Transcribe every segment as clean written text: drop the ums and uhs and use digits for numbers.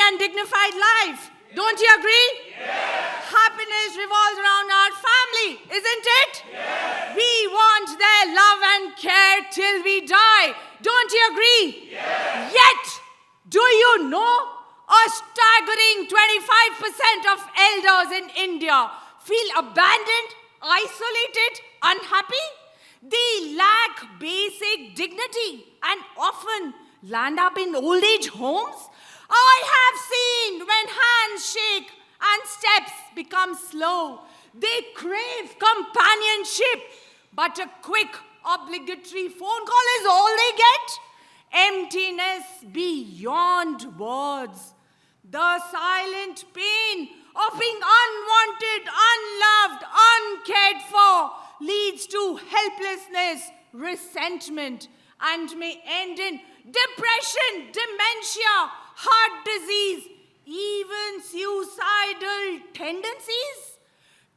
and dignified life. Don't you agree? Yes. Happiness revolves around our family, isn't it? Yes. We want their love and care till we die. Don't you agree? Yes. Yet, do you know a staggering 25% of elders in India feel abandoned, isolated, unhappy? They lack basic dignity and often land up in old age homes. I have seen when hands shake and steps become slow. They crave companionship, but a quick, obligatory phone call is all they get. Emptiness beyond words. The silent pain of being unwanted, unloved, uncared for leads to helplessness, resentment, and may end in depression, dementia, heart disease, even suicidal tendencies.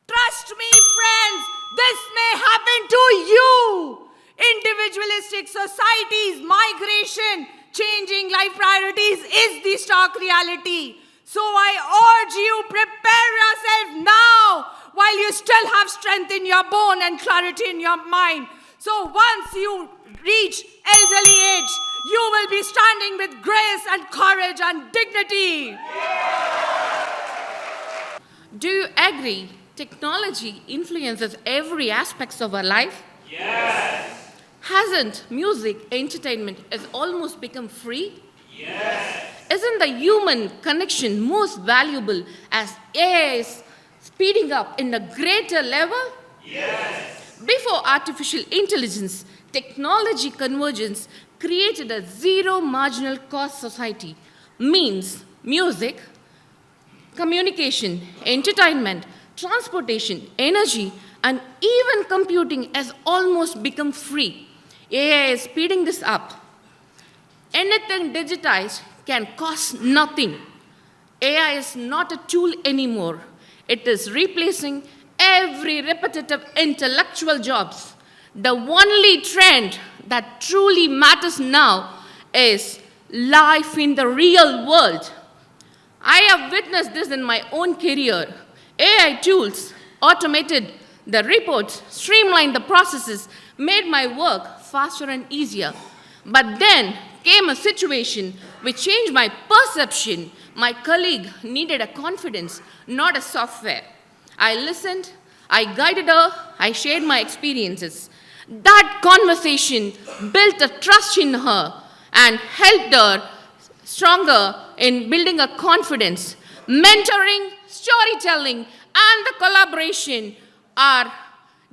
Trust me, friends, this may happen to you. Individualistic societies, migration, changing life priorities is the stark reality. So I urge you, prepare yourself now while you still have strength in your bone and clarity in your mind. So once you reach elderly age, you will be standing with grace and courage and dignity. Do you agree technology influences every aspect of our life? Yes. Hasn't music entertainment has almost become free? Yes. Isn't the human connection most valuable as AI is speeding up in a greater level? Yes. Before artificial intelligence, technology convergence created a zero marginal cost society. Means music, communication, entertainment, transportation, energy, and even computing has almost become free. AI is speeding this up. Anything digitized can cost nothing. AI is not a tool anymore. It is replacing every repetitive intellectual jobs. The only trend that truly matters now is life in the real world. I have witnessed this in my own career. AI tools automated the reports, streamlined the processes, made my work faster and easier. But then came a situation which changed my perception. My colleague needed a confidence, not a software. I listened, I guided her, I shared my experiences. That conversation built a trust in her and helped her stronger in building a confidence. Mentoring, storytelling, and the collaboration are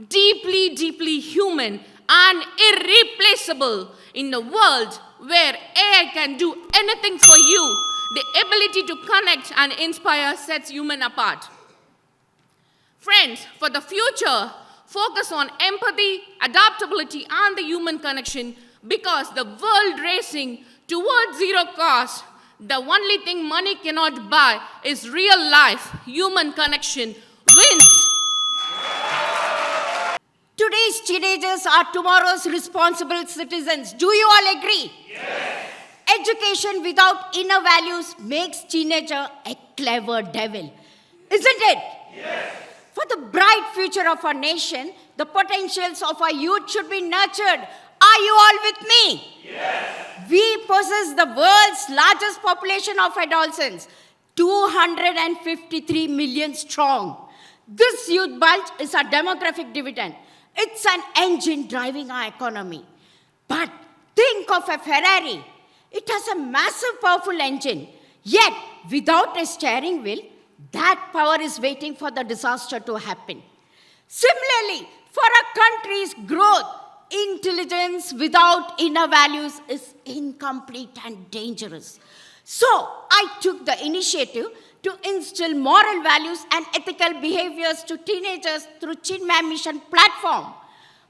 deeply, deeply human and irreplaceable in a world where AI can do anything for you. The ability to connect and inspire sets human apart. Friends, for the future, focus on empathy, adaptability, and the human connection because the world racing towards zero cost, the only thing money cannot buy is real life, human connection wins. Today's teenagers are tomorrow's responsible citizens. Do you all agree? Yes. Education without inner values makes teenager a clever devil. Isn't it? Yes. For the bright future of our nation, the potentials of our youth should be nurtured. Are you all with me? Yes. We possess the world's largest population of adolescents, 253 million strong. This youth bulge is a demographic dividend. It's an engine driving our economy. But think of a Ferrari. It has a massive, powerful engine. Yet, without a steering wheel, that power is waiting for the disaster to happen. Similarly, for a country's growth, intelligence without inner values is incomplete and dangerous. So, I took the initiative to instill moral values and ethical behaviors to teenagers through Chinmay Mission platform.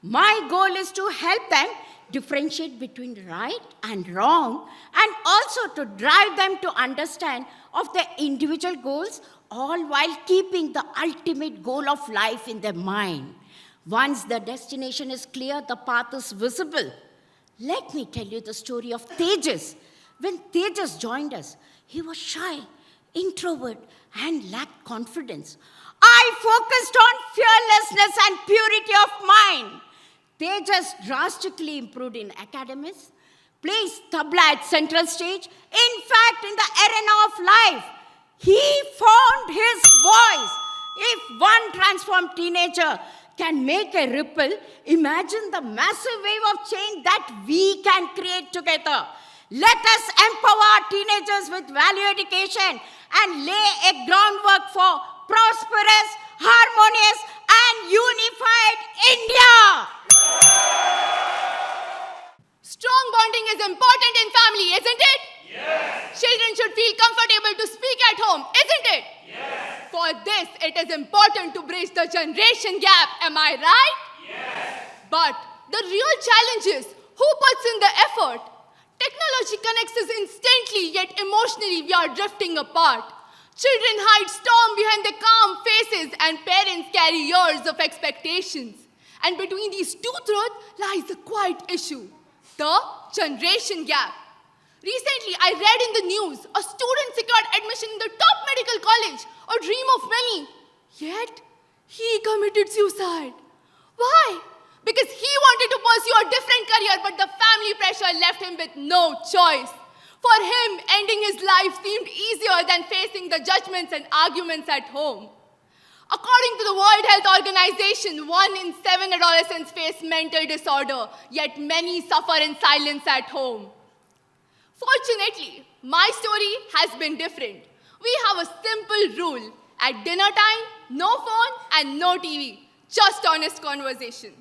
My goal is to help them differentiate between right and wrong and also to drive them to understand of their individual goals, all while keeping the ultimate goal of life in their mind. Once the destination is clear, the path is visible. Let me tell you the story of Tejas. When Tejas joined us, he was shy, introvert, and lacked confidence. I focused on fearlessness and purity of mind. Tejas drastically improved in academics, placed tabla at central stage. In fact, in the arena of life, he found his voice. If one transformed teenager can make a ripple, imagine the massive wave of change that we can create together. Let us empower teenagers with value education and lay a groundwork for prosperous, harmonious, and unified India. Strong bonding is important in family, isn't it? Yes. Children should feel comfortable to speak at home, isn't it? Yes. For this, it is important to bridge the generation gap. Am I right? Yes. But the real challenge is who puts in the effort? Technology connects us instantly, yet emotionally we are drifting apart. Children hide storm behind their calm faces, and parents carry years of expectations. And between these two truths lies a quiet issue, the generation gap. Recently, I read in the news a student secured admission in the top medical college, a dream of many. Yet, he committed suicide. Why? Because he wanted to pursue a different career, but the family pressure left him with no choice. For him, ending his life seemed easier than facing the judgments and arguments at home. According to the World Health Organization, 1 in 7 adolescents face mental disorder, yet many suffer in silence at home. Fortunately, my story has been different. We have a simple rule. At dinner time, no phone and no TV, just honest conversation.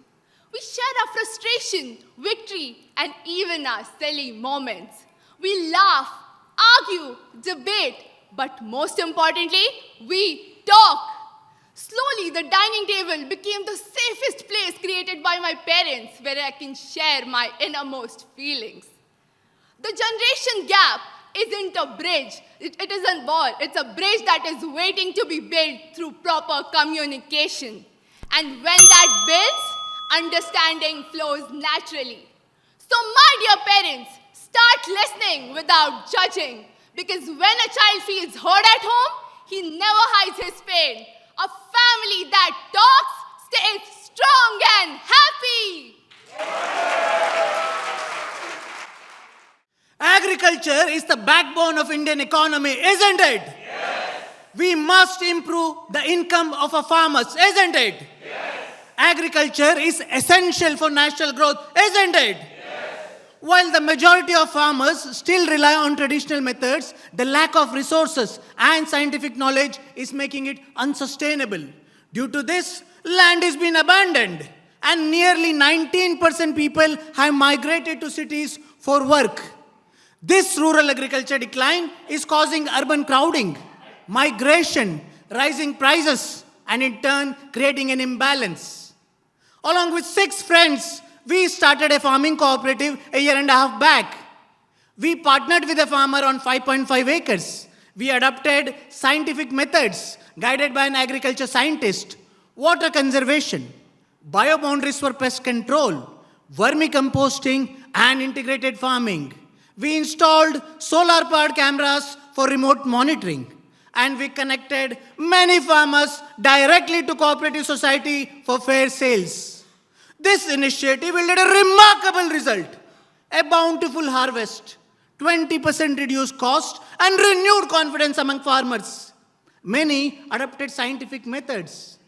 We share our frustration, victory, and even our silly moments. We laugh, argue, debate, but most importantly, we talk. Slowly, the dining table became the safest place created by my parents where I can share my innermost feelings. The generation gap isn't a bridge, it isn't wall. It's a bridge that is waiting to be built through proper communication. And when that builds, understanding flows naturally. So my dear parents, start listening without judging. Because when a child feels heard at home, he never hides his pain. A family that talks stays strong and happy. Agriculture is the backbone of Indian economy, isn't it? Yes. We must improve the income of our farmers, isn't it? Yes. Agriculture is essential for national growth, isn't it? While the majority of farmers still rely on traditional methods, the lack of resources and scientific knowledge is making it unsustainable. Due to this, land is being abandoned, and nearly 19% people have migrated to cities for work. This rural agriculture decline is causing urban crowding, migration, rising prices, and in turn creating an imbalance. Along with 6 friends, we started a farming cooperative a year and a half back. We partnered with a farmer on 5.5 acres. We adopted scientific methods guided by an agriculture scientist, water conservation, bioboundaries for pest control, vermicomposting, and integrated farming. We installed solar-powered cameras for remote monitoring, and we connected many farmers directly to cooperative society for fair sales. This initiative yielded a remarkable result: a bountiful harvest, 20% reduced cost, and renewed confidence among farmers. Many adopted scientific methods.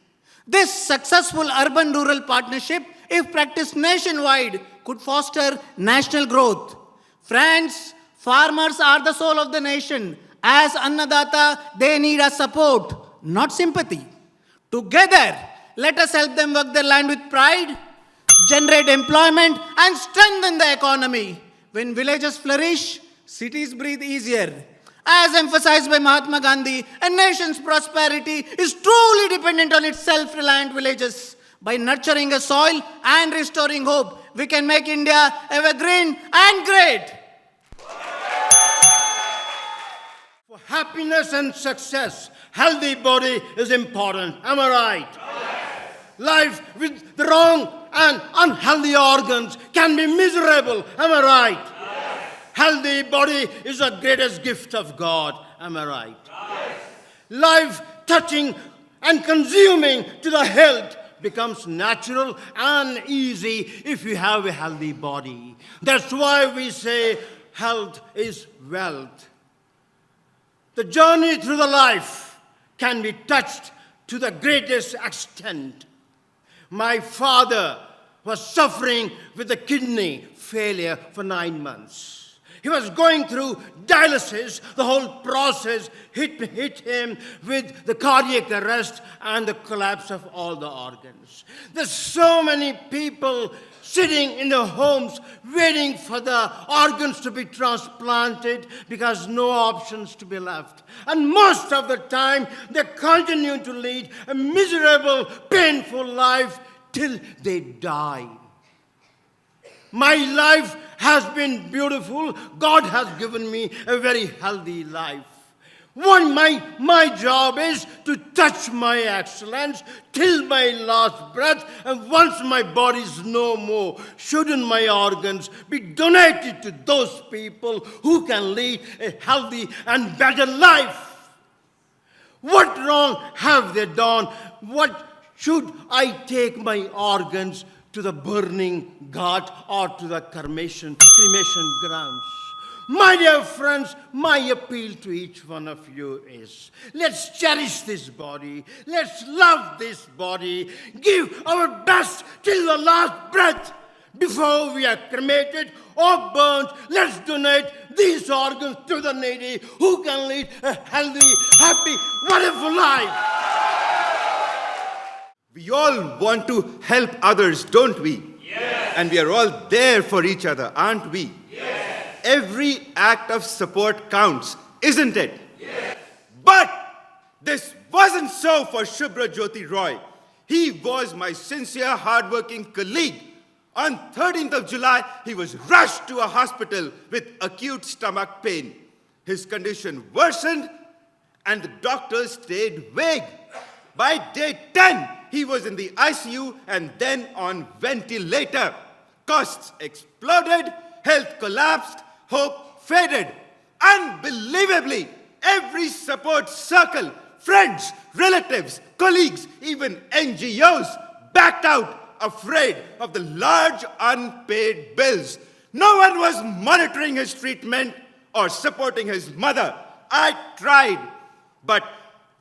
This successful urban-rural partnership, if practiced nationwide, could foster national growth. Friends, farmers are the soul of the nation. As Annadata, they need our support, not sympathy. Together, let us help them work their land with pride, generate employment, and strengthen the economy. When villages flourish, cities breathe easier. As emphasized by Mahatma Gandhi, a nation's prosperity is truly dependent on its self-reliant villages. By nurturing a soil and restoring hope, we can make India evergreen and great. For happiness and success, healthy body is important. Am I right? Life with the wrong and unhealthy organs can be miserable. Am I right? Healthy body is the greatest gift of God. Am I right? Life touching and consuming to the health becomes natural and easy if you have a healthy body. That's why we say health is wealth. The journey through the life can be touched to the greatest extent. My father was suffering with a kidney failure for 9 months. He was going through dialysis. The whole process hit him with the cardiac arrest and the collapse of all the organs. There's so many people sitting in their homes waiting for the organs to be transplanted because no options to be left. And most of the time, they continue to lead a miserable, painful life till they die. My life has been beautiful. God has given me a very healthy life. My job is to touch my excellence till my last breath, and once my body is no more, shouldn't my organs be donated to those people who can lead a healthy and better life? What wrong have they done? What should I take my organs to the burning ghat or to the cremation grounds? My dear friends, my appeal to each one of you is, let's cherish this body. Let's love this body. Give our best till the last breath. Before we are cremated or burnt, let's donate these organs to the needy who can lead a healthy, happy, wonderful life. We all want to help others, don't we? Yes. And we are all there for each other, aren't we? Yes. Every act of support counts, isn't it? Yes. But this wasn't so for Shubhra Jyoti Roy. He was my sincere, hardworking colleague. On 13th of July, he was rushed to a hospital with acute stomach pain. His condition worsened and the doctors stayed vague. By day 10, he was in the ICU and then on ventilator. Costs exploded, health collapsed, hope faded. Unbelievably, every support circle, friends, relatives, colleagues, even NGOs backed out, afraid of the large unpaid bills. No one was monitoring his treatment or supporting his mother. I tried, but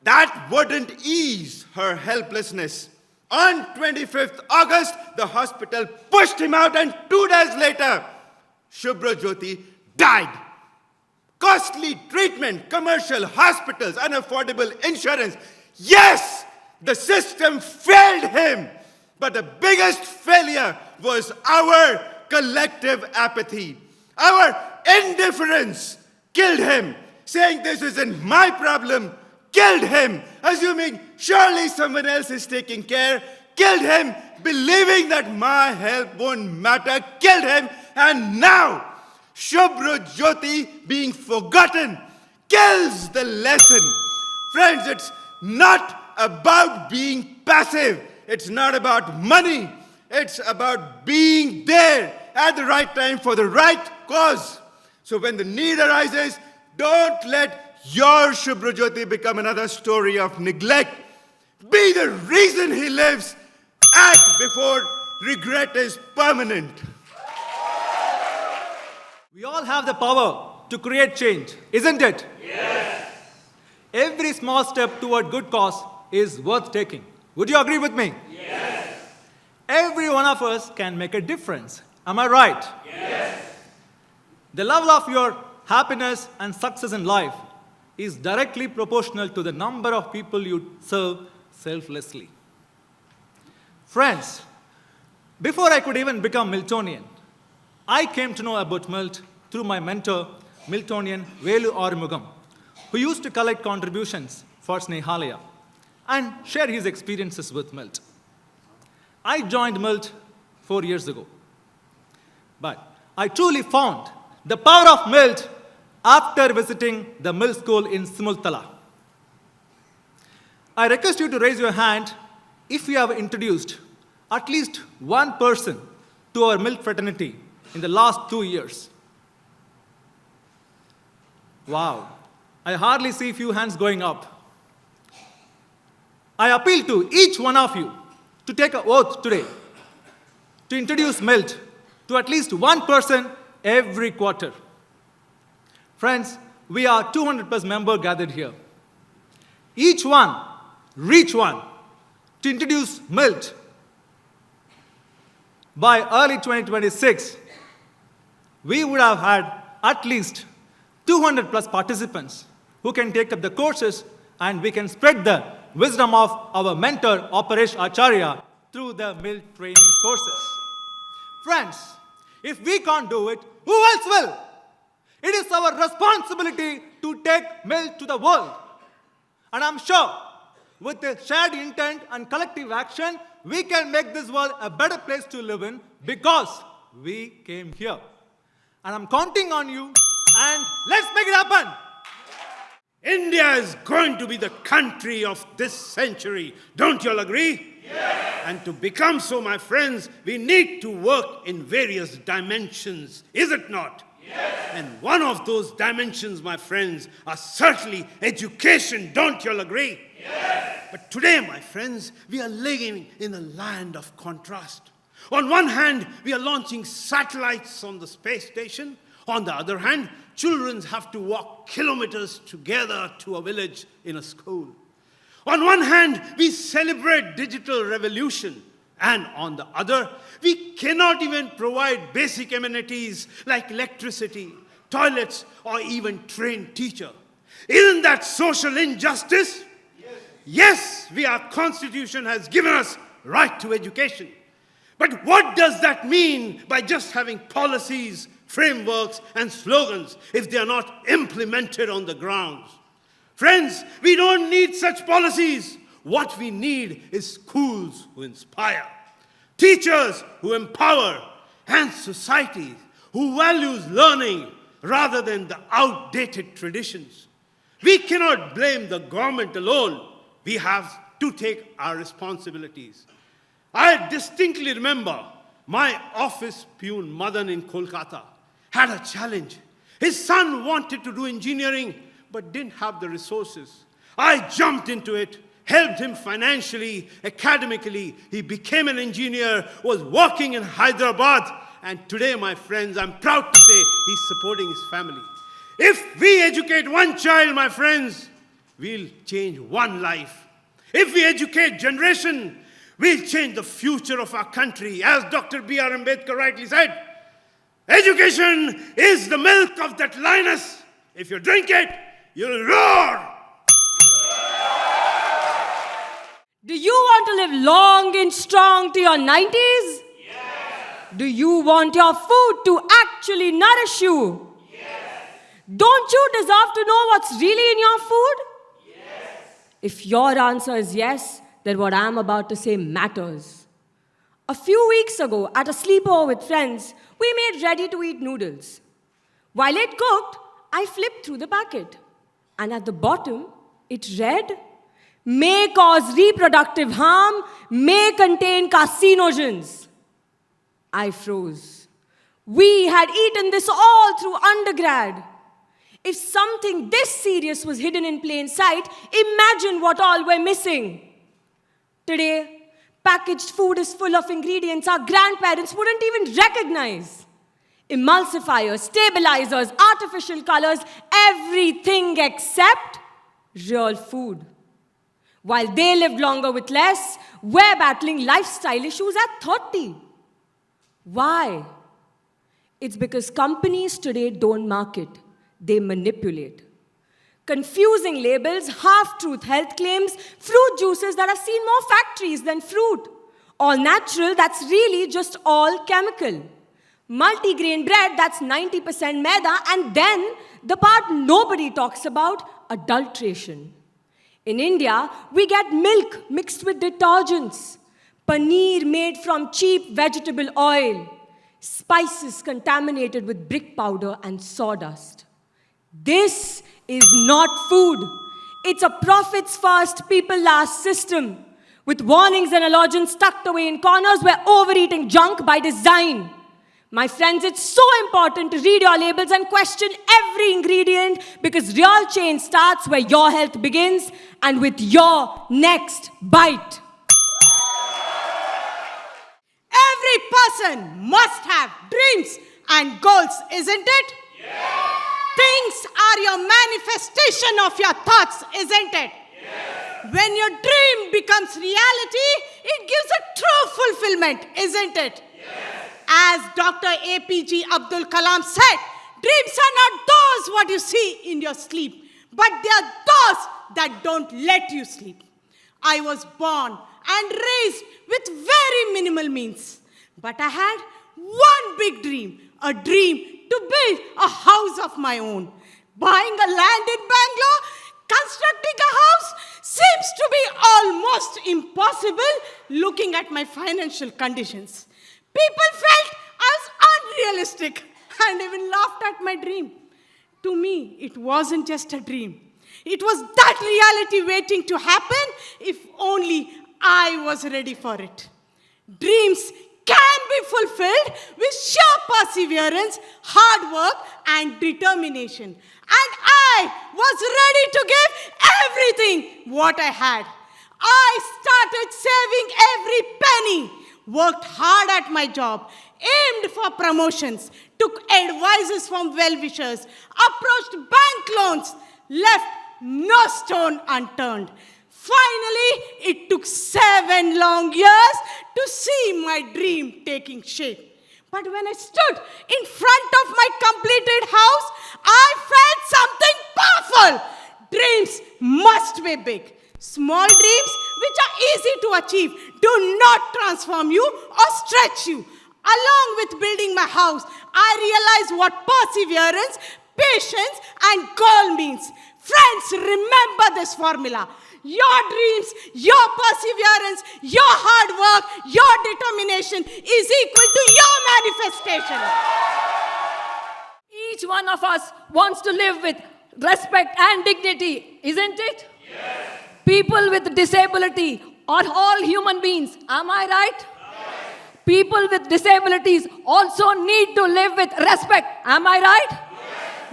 that wouldn't ease her helplessness. On 25th August, the hospital pushed him out, and 2 days later, Shubhra Jyoti died. Costly treatment, commercial hospitals, unaffordable insurance. Yes, the system failed him. But the biggest failure was our collective apathy. Our indifference killed him. Saying this isn't my problem killed him. Assuming surely someone else is taking care killed him. Believing that my help won't matter killed him. And now, Shubhra Jyoti being forgotten kills the lesson. Friends, it's not about being passive. It's not about money. It's about being there at the right time for the right cause. So when the need arises, don't let your Shubhra Jyoti become another story of neglect. Be the reason he lives. Act before regret is permanent. We all have the power to create change, isn't it? Yes. Every small step toward good cause is worth taking. Would you agree with me? Yes. Every one of us can make a difference. Am I right? Yes. The level of your happiness and success in life is directly proportional to the number of people you serve selflessly. Friends, before I could even become Miltonian, I came to know about MILT through my mentor, Miltonian Velu Arumugam, who used to collect contributions for Snehalaya and share his experiences with MILT. I joined MILT 4 years ago, but I truly found the power of MILT after visiting the MILT school in Simultala. I request you to raise your hand if you have introduced at least one person to our MILT fraternity in the last 2 years. Wow. I hardly see few hands going up. I appeal to each one of you to take an oath today to introduce MILT to at least one person every quarter. Friends, we are 200 plus members gathered here. Each one, reach one, to introduce MILT. By early 2026, we would have had at least 200 plus participants who can take up the courses, and we can spread the wisdom of our mentor, Paresh Acharya, through the MILT training courses. Friends, if we can't do it, who else will? It is our responsibility to take MILT to the world. And I'm sure, with the shared intent and collective action, we can make this world a better place to live in because we came here. And I'm counting on you, and let's make it happen. India is going to be the country of this century. Don't you all agree? Yes. And to become so, my friends, we need to work in various dimensions, is it not? Yes. And one of those dimensions, my friends, are certainly education. Don't you all agree? Yes. But today, my friends, we are living in a land of contrast. On one hand, we are launching satellites on the space station. On the other hand, children have to walk kilometers together to a village in a school. On one hand, we celebrate digital revolution. And on the other, we cannot even provide basic amenities like electricity, toilets, or even trained teacher. Isn't that social injustice? Yes, our Constitution has given us right to education. But what does that mean by just having policies, frameworks, and slogans if they are not implemented on the ground? Friends, we don't need such policies. What we need is schools who inspire, teachers who empower, and societies who values learning rather than the outdated traditions. We cannot blame the government alone. We have to take our responsibilities. I distinctly remember my office pune Madan in Kolkata had a challenge. His son wanted to do engineering but didn't have the resources. I jumped into it, helped him financially, academically. He became an engineer, was working in Hyderabad, and today, my friends, I'm proud to say he's supporting his family. If we educate one child, my friends, we'll change one life. If we educate generation, we'll change the future of our country. As Dr. B.R. Ambedkar rightly said, education is the milk of that lioness. If you drink it, you'll roar. Do you want to live long and strong to your 90s? Yes. Do you want your food to actually nourish you? Yes. Don't you deserve to know what's really in your food? Yes. If your answer is yes, then what I'm about to say matters. A few weeks ago, at a sleepover with friends, we made ready-to-eat noodles. While it cooked, I flipped through the packet. And at the bottom, it read, may cause reproductive harm, may contain carcinogens. I froze. We had eaten this all through undergrad. If something this serious was hidden in plain sight, imagine what all we're missing. Today, packaged food is full of ingredients our grandparents wouldn't even recognize. Emulsifiers, stabilizers, artificial colors, everything except real food. While they lived longer with less, we're battling lifestyle issues at 30. Why? It's because companies today don't market, they manipulate. Confusing labels, half-truth health claims, fruit juices that have seen more factories than fruit. All natural, that's really just all chemical. Multigrain bread, that's 90% maida, and then the part nobody talks about, adulteration. In India, we get milk mixed with detergents, paneer made from cheap vegetable oil, spices contaminated with brick powder and sawdust. This is not food. It's a profits first, people last system, with warnings and allergens tucked away in corners. We're overeating junk by design. My friends, it's so important to read your labels and question every ingredient because real change starts where your health begins and with your next bite. Every person must have dreams and goals, isn't it? Yes. Things are your manifestation of your thoughts, isn't it? Yes. When your dream becomes reality, it gives a true fulfillment, isn't it? Yes. As Dr. APG Abdul Kalam said, dreams are not those what you see in your sleep, but they are those that don't let you sleep. I was born and raised with very minimal means, but I had one big dream, a dream to build a house of my own. Buying a land in Bangalore, constructing a house seems to be almost impossible looking at my financial conditions. People felt I was unrealistic and even laughed at my dream. To me, it wasn't just a dream. It was that reality waiting to happen if only I was ready for it. Dreams can be fulfilled with sheer perseverance, hard work, and determination. And I was ready to give everything what I had. I started saving every penny, worked hard at my job, aimed for promotions, took advices from well-wishers, approached bank loans, left no stone unturned. Finally, it took 7 long years to see my dream taking shape. But when I stood in front of my completed house, I felt something powerful. Dreams must be big. Small dreams, which are easy to achieve, do not transform you or stretch you. Along with building my house, I realized what perseverance, patience, and goal means. Friends, remember this formula. Your dreams, your perseverance, your hard work, your determination is equal to your manifestation. Each one of us wants to live with respect and dignity, isn't it? Yes. People with disability are all human beings, am I right? Yes. People with disabilities also need to live with respect, am I right?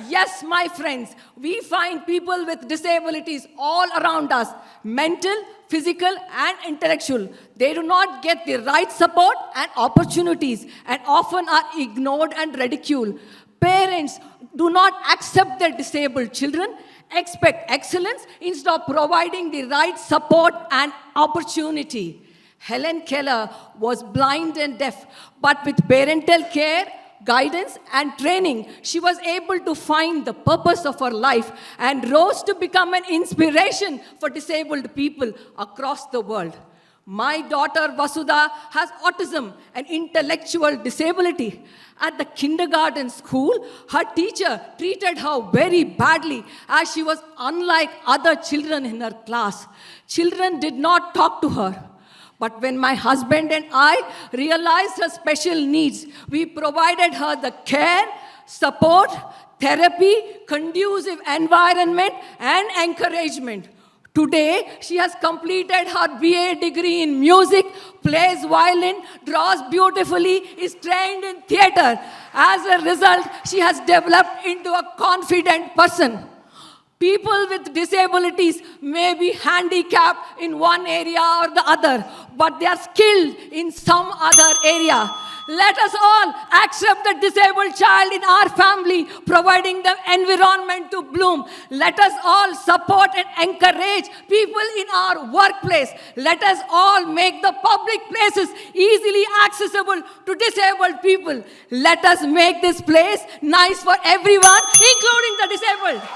Yes, my friends, we find people with disabilities all around us, mental, physical, and intellectual. They do not get the right support and opportunities and often are ignored and ridiculed. Parents do not accept their disabled children, expect excellence instead of providing the right support and opportunity. Helen Keller was blind and deaf, but with parental care, guidance and training, she was able to find the purpose of her life and rose to become an inspiration for disabled people across the world. My daughter Vasudha has autism and intellectual disability. At the kindergarten school, her teacher treated her very badly as she was unlike other children in her class. Children did not talk to her. But when my husband and I realized her special needs, we provided her the care, support, therapy, conducive environment, and encouragement. Today, she has completed her BA degree in music, plays violin, draws beautifully, is trained in theater. As a result, she has developed into a confident person. People with disabilities may be handicapped in one area or the other, but they are skilled in some other area. Let us all accept the disabled child in our family, providing them environment to bloom. Let us all support and encourage people in our workplace. Let us all make the public places easily accessible to disabled people. Let us make this place nice for everyone, including the disabled.